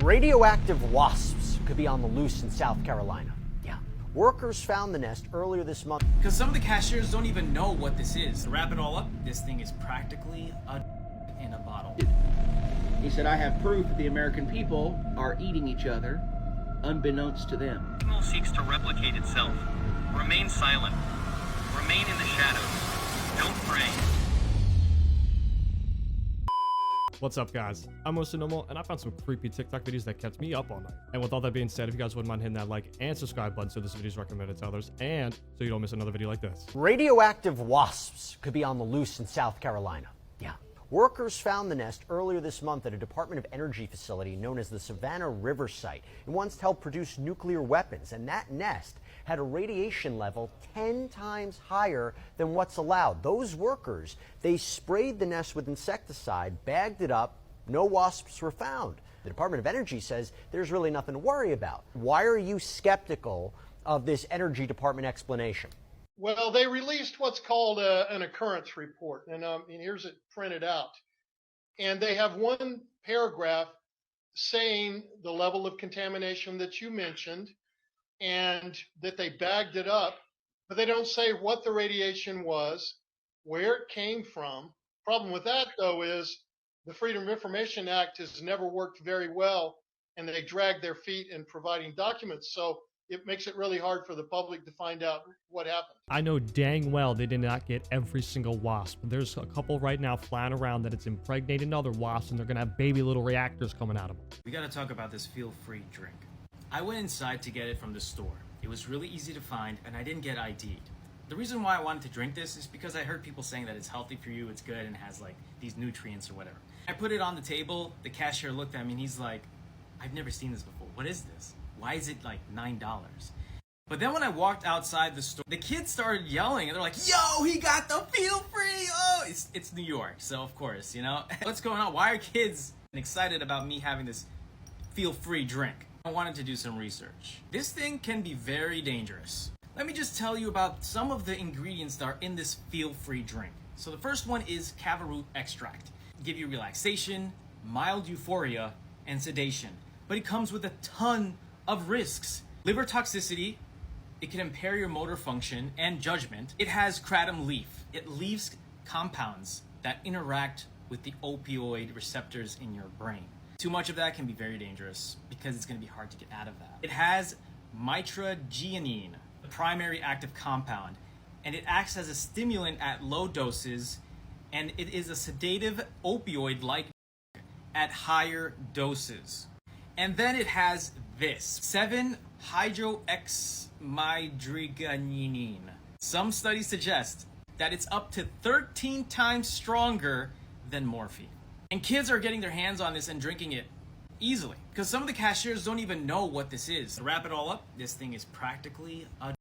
Radioactive wasps could be on the loose in South Carolina. Yeah. Workers found the nest earlier this month. Because some of the cashiers don't even know what this is. To wrap it all up, this thing is practically a in a bottle. He said, I have proof that the American people are eating each other, unbeknownst to them. The signal seeks to replicate itself. Remain silent. Remain in the shadows. Don't pray. What's up, guys? I'm Mr. Normal, and I found some creepy TikTok videos that kept me up all night. And with all that being said, if you guys wouldn't mind hitting that like and subscribe button so this video is recommended to others, and so you don't miss another video like this. Radioactive wasps could be on the loose in South Carolina. Yeah. Workers found the nest earlier this month at a Department of Energy facility known as the Savannah River Site. It once helped produce nuclear weapons, and that nest had a radiation level 10 times higher than what's allowed. Those workers, they sprayed the nest with insecticide, bagged it up, no wasps were found. The Department of Energy says there's really nothing to worry about. Why are you skeptical of this Energy Department explanation? Well, they released what's called an occurrence report, and here's it printed out. And they have one paragraph saying the level of contamination that you mentioned and that they bagged it up, but they don't say what the radiation was, where it came from. Problem with that, though, is the Freedom of Information Act has never worked very well, and they drag their feet in providing documents. So it makes it really hard for the public to find out what happened. I know dang well they did not get every single wasp. There's a couple right now flying around that it's impregnating other wasps, and they're gonna have baby little reactors coming out of them. We gotta talk about this feel-free drink. I went inside to get it from the store. It was really easy to find, and I didn't get ID'd. The reason why I wanted to drink this is because I heard people saying that it's healthy for you, it's good, and it has like these nutrients or whatever. I put it on the table, the cashier looked at me and he's like, I've never seen this before. What is this? Why is it like $9? But then when I walked outside the store, the kids started yelling and they're like, yo, he got the feel free. Oh, it's New York. So of course, you know, what's going on? Why are kids excited about me having this feel free drink? I wanted to do some research. This thing can be very dangerous. Let me just tell you about some of the ingredients that are in this feel free drink. So the first one is kava root extract. Give you relaxation, mild euphoria, and sedation. But it comes with a ton of risks. Liver toxicity, it can impair your motor function and judgment. It has kratom leaf. It leaves compounds that interact with the opioid receptors in your brain. Too much of that can be very dangerous because it's going to be hard to get out of that. It has mitragynine, the primary active compound, and it acts as a stimulant at low doses, and it is a sedative opioid-like at higher doses. And then it has this, 7-hydroxymidriganyine. Some studies suggest that it's up to 13 times stronger than morphine. And kids are getting their hands on this and drinking it easily because some of the cashiers don't even know what this is. To wrap it all up, this thing is practically a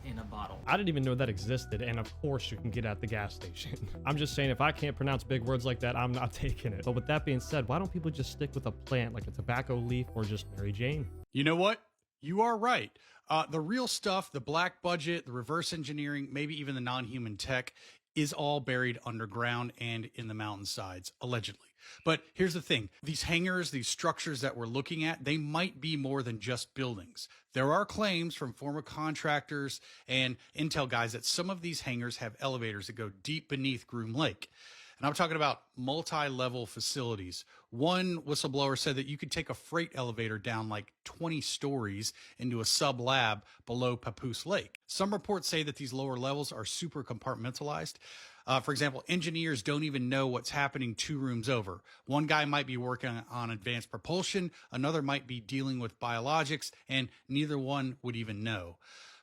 in a bottle. I didn't even know that existed, and of course you can get it at the gas station. I'm just saying, if I can't pronounce big words like that, I'm not taking it. But with that being said, why don't people just stick with a plant like a tobacco leaf or just Mary Jane? You know what? You are right. The real stuff, the black budget, the reverse engineering, maybe even the non-human tech is all buried underground and in the mountainsides, allegedly. But here's the thing. These hangars, these structures that we're looking at, they might be more than just buildings. There are claims from former contractors and intel guys that some of these hangars have elevators that go deep beneath Groom Lake. And I'm talking about multi-level facilities. One whistleblower said that you could take a freight elevator down like 20 stories into a sub-lab below Papoose Lake. Some reports say that these lower levels are super compartmentalized. For example, engineers don't even know what's happening 2 rooms over. One guy might be working on advanced propulsion, another might be dealing with biologics, and neither one would even know.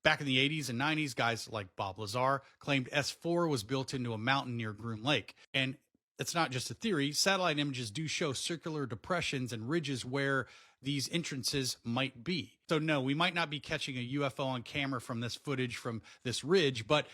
Back in the 80s and 90s, guys like Bob Lazar claimed S4 was built into a mountain near Groom Lake. And it's not just a theory. Satellite images do show circular depressions and ridges where these entrances might be. So no, we might not be catching a UFO on camera from this footage from this ridge, but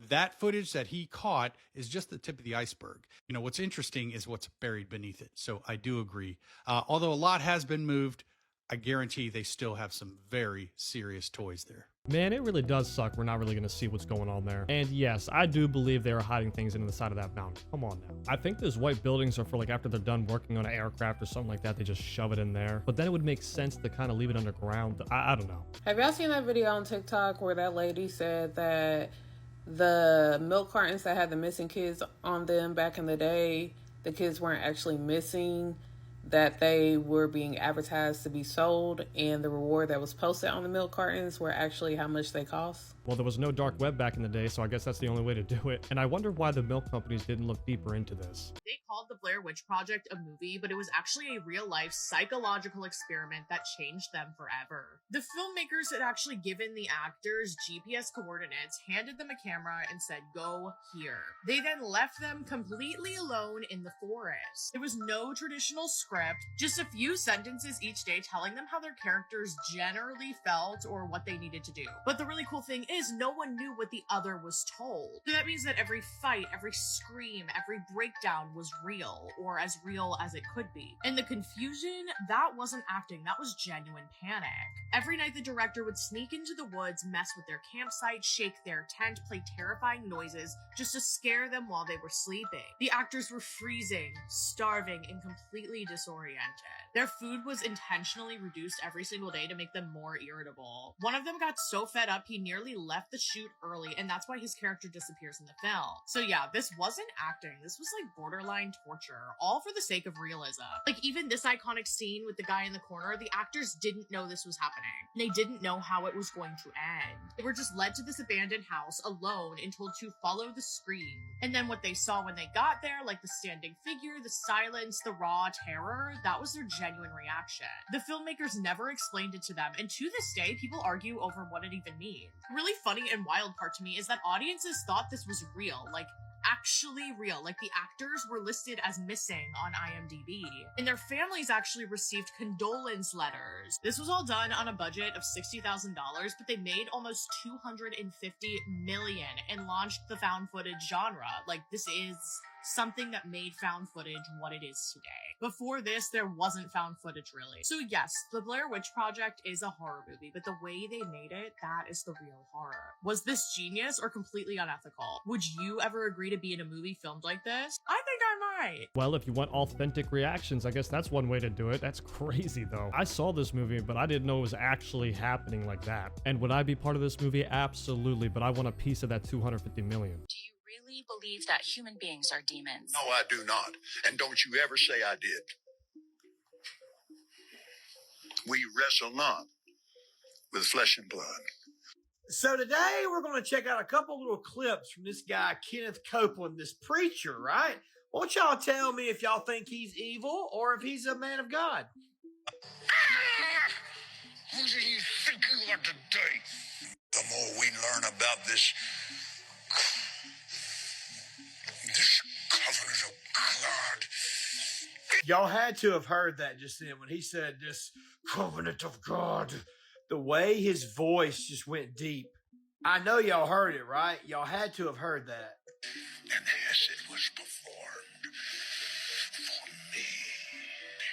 that footage that he caught is just the tip of the iceberg. You know, what's interesting is what's buried beneath it. So I do agree. Although a lot has been moved, I guarantee they still have some very serious toys there. Man, it really does suck. We're not really going to see what's going on there. And yes, I do believe they are hiding things into the side of that mountain. Come on now. I think those white buildings are for like after they're done working on an aircraft or something like that, they just shove it in there. But then it would make sense to kind of leave it underground. I don't know. Have y'all seen that video on TikTok where that lady said that the milk cartons that had the missing kids on them back in the day, the kids weren't actually missing, that they were being advertised to be sold, and the reward that was posted on the milk cartons were actually how much they cost? Well, there was no dark web back in the day, so I guess that's the only way to do it. And I wonder why the milk companies didn't look deeper into this. They called the Blair Witch Project a movie, but it was actually a real-life psychological experiment that changed them forever. The filmmakers had actually given the actors GPS coordinates, handed them a camera, and said, "Go here." They then left them completely alone in the forest. There was no traditional script, just a few sentences each day telling them how their characters generally felt or what they needed to do. But the really cool thing is no one knew what the other was told. So that means that every fight, every scream, every breakdown was real, or as real as it could be. And the confusion, that wasn't acting, that was genuine panic. Every night the director would sneak into the woods, mess with their campsite, shake their tent, play terrifying noises just to scare them while they were sleeping. The actors were freezing, starving, and completely disoriented. Their food was intentionally reduced every single day to make them more irritable. One of them got so fed up he nearly left the shoot early, and that's why his character disappears in the film. So yeah, this wasn't acting, this was like borderline torture, all for the sake of realism. Like even this iconic scene with the guy in the corner, the actors didn't know this was happening. They didn't know how it was going to end. They were just led to this abandoned house alone and told to follow the scream. And then what they saw when they got there, like the standing figure, the silence, the raw terror, that was their genuine reaction. The filmmakers never explained it to them, and to this day, people argue over what it even means. Really funny and wild part to me is that audiences thought this was real, like actually real, like the actors were listed as missing on IMDb, and their families actually received condolence letters. This was all done on a budget of $60,000, but they made almost $250 million and launched the found footage genre. Like, this is something that made found footage what it is today. Before this, there wasn't found footage really. So yes, the Blair Witch Project is a horror movie, but the way they made it, that is the real horror. Was this genius or completely unethical? Would you ever agree to be in a movie filmed like this? I think I might. Well, if you want authentic reactions, I guess that's one way to do it. That's crazy though. I saw this movie, but I didn't know it was actually happening like that. And would I be part of this movie? Absolutely, but I want a piece of that $250 million. Do you really believe that human beings are demons? No, I do not. And don't you ever say I did. We wrestle not with flesh and blood. So today we're going to check out a couple little clips from this guy, Kenneth Copeland, this preacher, right? Won't y'all tell me if y'all think he's evil or if he's a man of God? Who do you think you are today? The more we learn about this covenant of God. Y'all had to have heard that just then when he said this covenant of God. The way his voice just went deep. I know y'all heard it, right? Y'all had to have heard that. And as it was performed for me,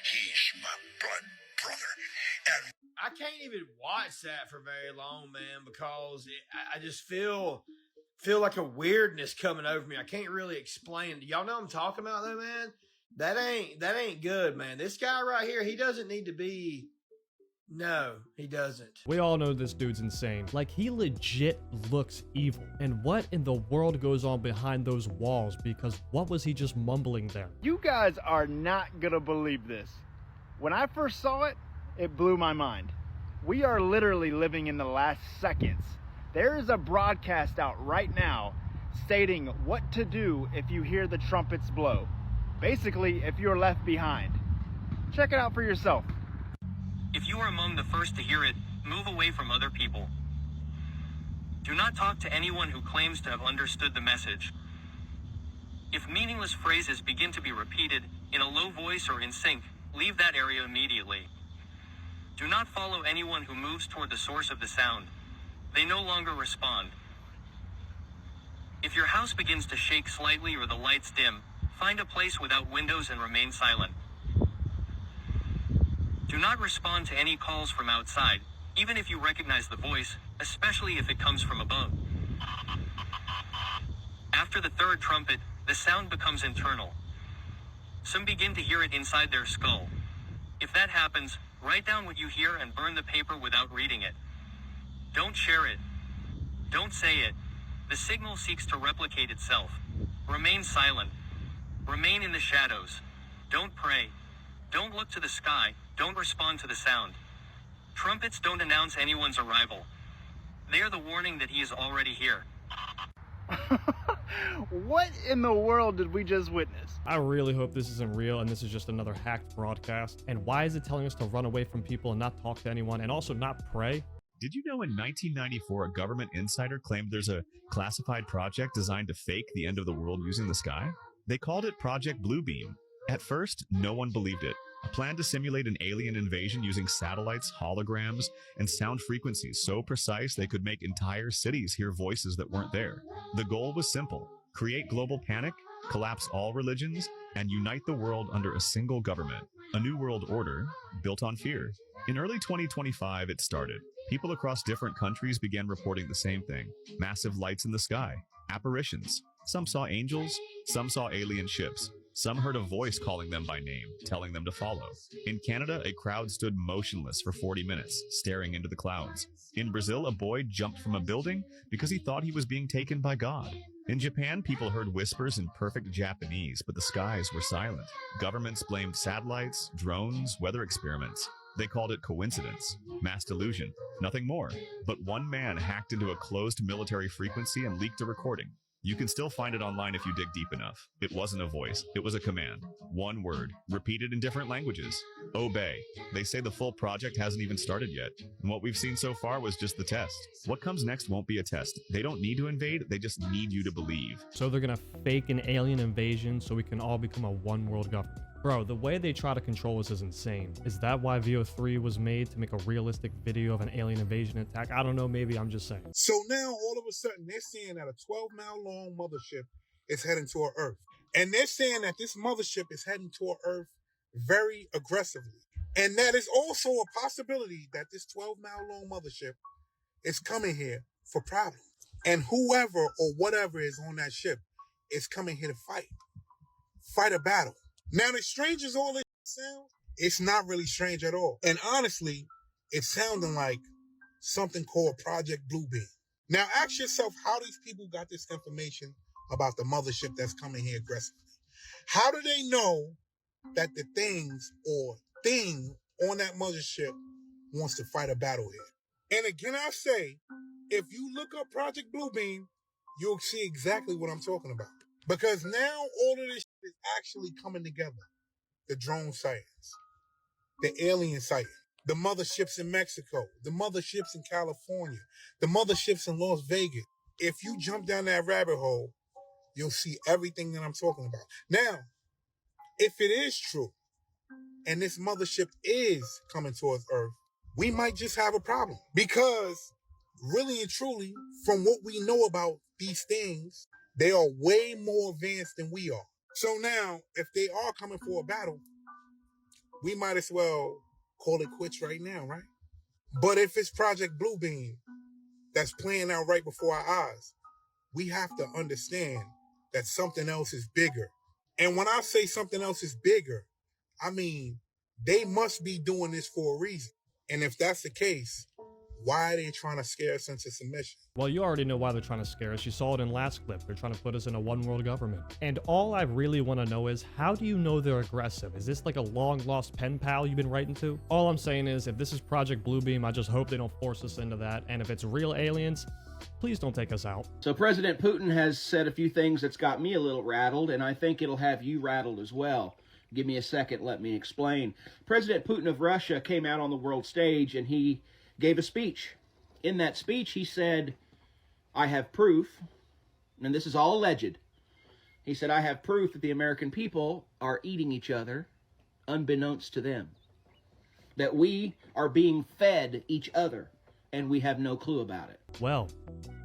he's my blood brother. And I can't even watch that for very long, man, because I just feel like a weirdness coming over me. I can't really explain. Y'all know what I'm talking about though, man? That ain't good, man. This guy right here, he doesn't need to be. No, he doesn't. We all know this dude's insane. Like, he legit looks evil. And what in the world goes on behind those walls? Because what was he just mumbling there? You guys are not gonna believe this. When I first saw it, it blew my mind. We are literally living in the last seconds. There is a broadcast out right now stating what to do if you hear the trumpets blow. Basically, if you're left behind. Check it out for yourself. If you are among the first to hear it, move away from other people. Do not talk to anyone who claims to have understood the message. If meaningless phrases begin to be repeated in a low voice or in sync, leave that area immediately. Do not follow anyone who moves toward the source of the sound. They no longer respond. If your house begins to shake slightly or the lights dim, find a place without windows and remain silent. Do not respond to any calls from outside. Even if you recognize the voice, especially if it comes from above. After the third trumpet, the sound becomes internal. Some begin to hear it inside their skull. If that happens, write down what you hear and burn the paper without reading it. Don't share it. Don't say it. The signal seeks to replicate itself. Remain silent. Remain in the shadows. Don't pray. Don't look to the sky. Don't respond to the sound. Trumpets don't announce anyone's arrival. They are the warning that he is already here. What in the world did we just witness? I really hope this isn't real and this is just another hacked broadcast. And why is it telling us to run away from people and not talk to anyone and also not pray? Did you know in 1994 a government insider claimed there's a classified project designed to fake the end of the world using the sky? They called it Project Bluebeam. At first, no one believed it. A plan to simulate an alien invasion using satellites, holograms, and sound frequencies so precise they could make entire cities hear voices that weren't there. The goal was simple: create global panic, collapse all religions, and unite the world under a single government. A new world order built on fear. In early 2025, it started. People across different countries began reporting the same thing: massive lights in the sky, apparitions. Some saw angels, some saw alien ships. Some heard a voice calling them by name, telling them to follow. In Canada, a crowd stood motionless for 40 minutes, staring into the clouds. In Brazil, a boy jumped from a building because he thought he was being taken by God. In Japan, people heard whispers in perfect Japanese, but the skies were silent. Governments blamed satellites, drones, weather experiments. They called it coincidence, mass delusion, nothing more. But one man hacked into a closed military frequency and leaked a recording. You can still find it online if you dig deep enough. It wasn't a voice, it was a command. One word, repeated in different languages. Obey. They say the full project hasn't even started yet, and what we've seen so far was just the test. What comes next won't be a test. They don't need to invade, they just need you to believe. So they're gonna fake an alien invasion so we can all become a one world government. Bro, the way they try to control us is insane. Is that why VO3 was made, to make a realistic video of an alien invasion attack? I don't know, maybe I'm just saying. So now all of a sudden they're saying that a 12-mile long mothership is heading toward Earth. And they're saying that this mothership is heading toward Earth very aggressively. And that is also a possibility that this 12-mile long mothership is coming here for problems. And whoever or whatever is on that ship is coming here to fight a battle. Now, as strange as all this sounds, it's not really strange at all. And honestly, it's sounding like something called Project Bluebeam. Now, ask yourself how these people got this information about the mothership that's coming here aggressively. How do they know that the things or thing on that mothership wants to fight a battle here? And again, I say, if you look up Project Bluebeam, you'll see exactly what I'm talking about. Because now all of this is actually coming together. The drone sightings, the alien sighting, the motherships in Mexico, the motherships in California, the motherships in Las Vegas. If you jump down that rabbit hole, you'll see everything that I'm talking about. Now, if it is true, and this mothership is coming towards Earth, we might just have a problem. Because really and truly, from what we know about these things, they are way more advanced than we are. So now, if they are coming for a battle, we might as well call it quits right now, right? But if it's Project Bluebeam that's playing out right before our eyes, we have to understand that something else is bigger. And when I say something else is bigger, I mean, they must be doing this for a reason. And if that's the case, why are they trying to scare us into submission? Well, you already know why they're trying to scare us. You saw it in last clip. They're trying to put us in a one world government. And all I really want to know is, how do you know they're aggressive? Is this like a long lost pen pal you've been writing to? All I'm saying is, if this is Project Bluebeam, I just hope they don't force us into that. And if it's real aliens, please don't take us out. So President Putin has said a few things that's got me a little rattled, and I think it'll have you rattled as well. Give me a second, let me explain. President Putin of Russia came out on the world stage and he gave a speech. In that speech, he said, I have proof, and this is all alleged. He said, I have proof that the American people are eating each other unbeknownst to them. That we are being fed each other, and we have no clue about it. Well,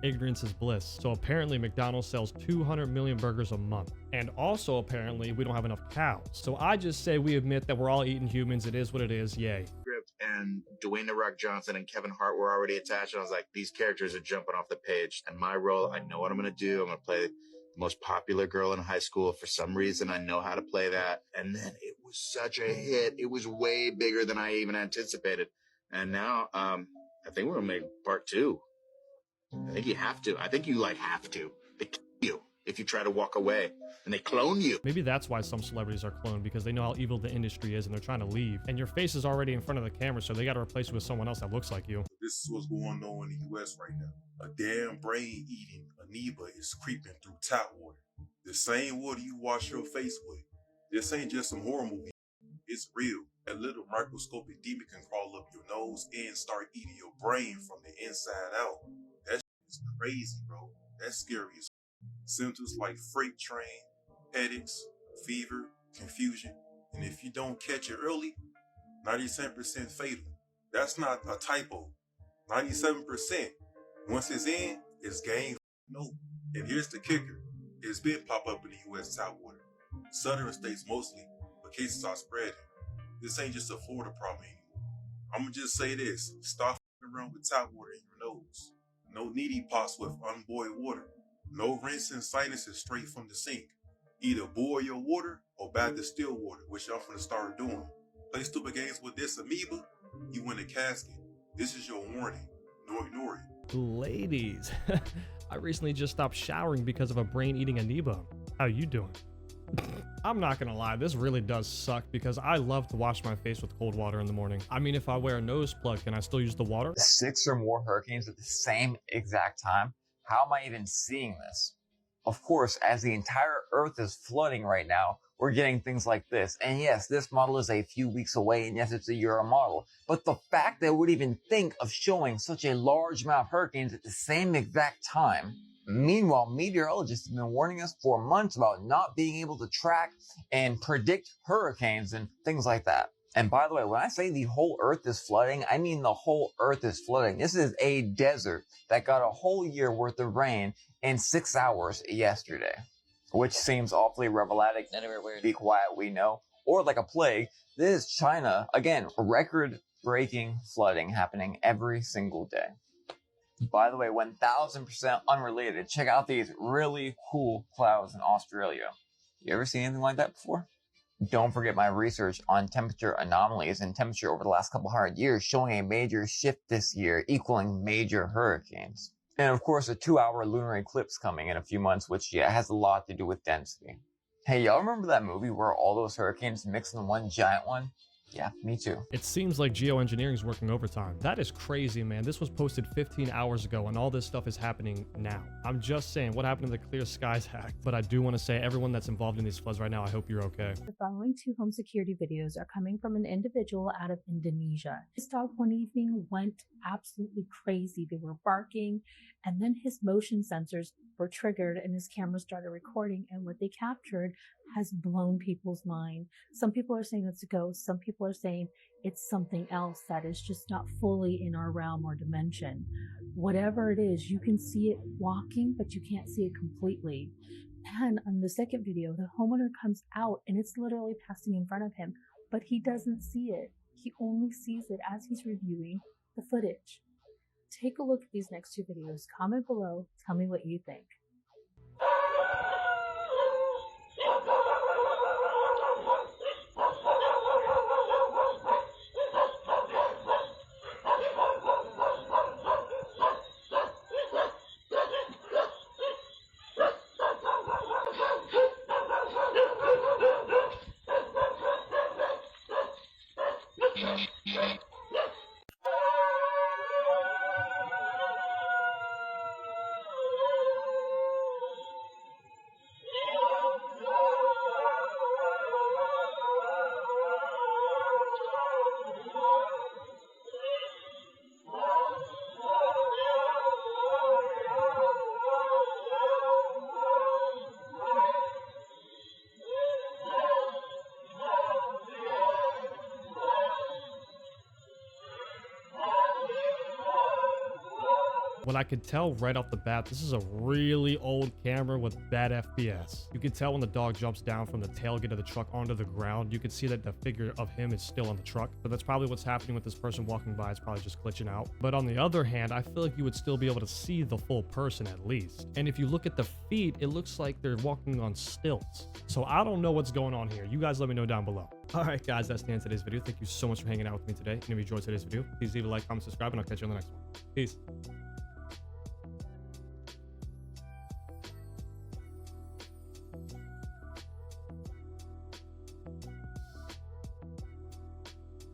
ignorance is bliss. So apparently McDonald's sells 200 million burgers a month. And also apparently we don't have enough cows. So I just say we admit that we're all eating humans. It is what it is. Yay. Script and Dwayne The Rock Johnson and Kevin Hart were already attached. And I was like, these characters are jumping off the page. And my role, I know what I'm going to do. I'm going to play the most popular girl in high school. For some reason, I know how to play that. And then it was such a hit. It was way bigger than I even anticipated. And now, I think we're going to make part 2. I think you have to. I think you have to. They kill you if you try to walk away, and they clone you. Maybe that's why some celebrities are cloned, because they know how evil the industry is and they're trying to leave. And your face is already in front of the camera, so they got to replace you with someone else that looks like you. This is what's going on in the U.S. right now. A damn brain-eating amoeba is creeping through tap water. The same water you wash your face with. This ain't just some horror movie. It's real. A little microscopic demon can crawl up your nose and start eating your brain from the inside out. That shit is crazy, bro. That's scary as symptoms like freight train, headaches, fever, confusion, and if you don't catch it early, 97% fatal. That's not a typo. 97%. Once it's in, it's game no. And here's the kicker. It's been pop up in the U.S. tap water. Southern states mostly, but cases are spreading. This ain't just a Florida problem anymore. I'm gonna just say this. Stop around with tap water in your nose. No needy pots with unboiled water. No rinsing sinuses straight from the sink. Either boil your water or bag the still water, which I'm gonna start doing. Play stupid games with this amoeba, you win a casket. This is your warning. Don't ignore it. Ladies, I recently just stopped showering because of a brain-eating amoeba. How you doing? I'm not gonna lie, this really does suck because I love to wash my face with cold water in the morning. I mean, if I wear a nose plug, can I still use the water? 6 or more hurricanes at the same exact time? How am I even seeing this? Of course, as the entire Earth is flooding right now, we're getting things like this. And yes, this model is a few weeks away, and yes, it's a Euro model. But the fact that we'd even think of showing such a large amount of hurricanes at the same exact time. Meanwhile, meteorologists have been warning us for months about not being able to track and predict hurricanes and things like that. And by the way, when I say the whole Earth is flooding, I mean the whole Earth is flooding. This is a desert that got a whole year worth of rain in 6 hours yesterday, which seems awfully revelatory. Be quiet, we know. Or like a plague. This is China. Again, record-breaking flooding happening every single day. By the way, 1000% unrelated, check out these really cool clouds in Australia. You ever seen anything like that before? Don't forget my research on temperature anomalies and temperature over the last couple hundred years showing a major shift this year equaling major hurricanes. And of course, a 2-hour lunar eclipse coming in a few months, which has a lot to do with density. Hey, y'all remember that movie where all those hurricanes mix in one giant one? Yeah, me too. It seems like geoengineering is working overtime. That is crazy, man. This was posted 15 hours ago and all this stuff is happening now. I'm just saying, what happened to the Clear Skies hack? But I do want to say, everyone that's involved in these floods right now, I hope you're okay. The following 2 home security videos are coming from an individual out of Indonesia. His dog one evening went absolutely crazy. They were barking, and then his motion sensors were triggered and his camera started recording, and what they captured has blown people's mind. Some people are saying it's a ghost. Some people are saying it's something else that is just not fully in our realm or dimension. Whatever it is, you can see it walking, but you can't see it completely. And on the second video, the homeowner comes out and it's literally passing in front of him, but he doesn't see it. He only sees it as he's reviewing the footage. Take a look at these next 2 videos. Comment below. Tell me what you think. What I could tell right off the bat, this is a really old camera with bad FPS. You can tell when the dog jumps down from the tailgate of the truck onto the ground, you can see that the figure of him is still on the truck. So that's probably what's happening with this person walking by. It's probably just glitching out. But on the other hand, I feel like you would still be able to see the full person at least. And if you look at the feet, it looks like they're walking on stilts. So I don't know what's going on here. You guys let me know down below. All right, guys, that's the end of today's video. Thank you so much for hanging out with me today. And if you enjoyed today's video, please leave a like, comment, subscribe, and I'll catch you on the next one. Peace.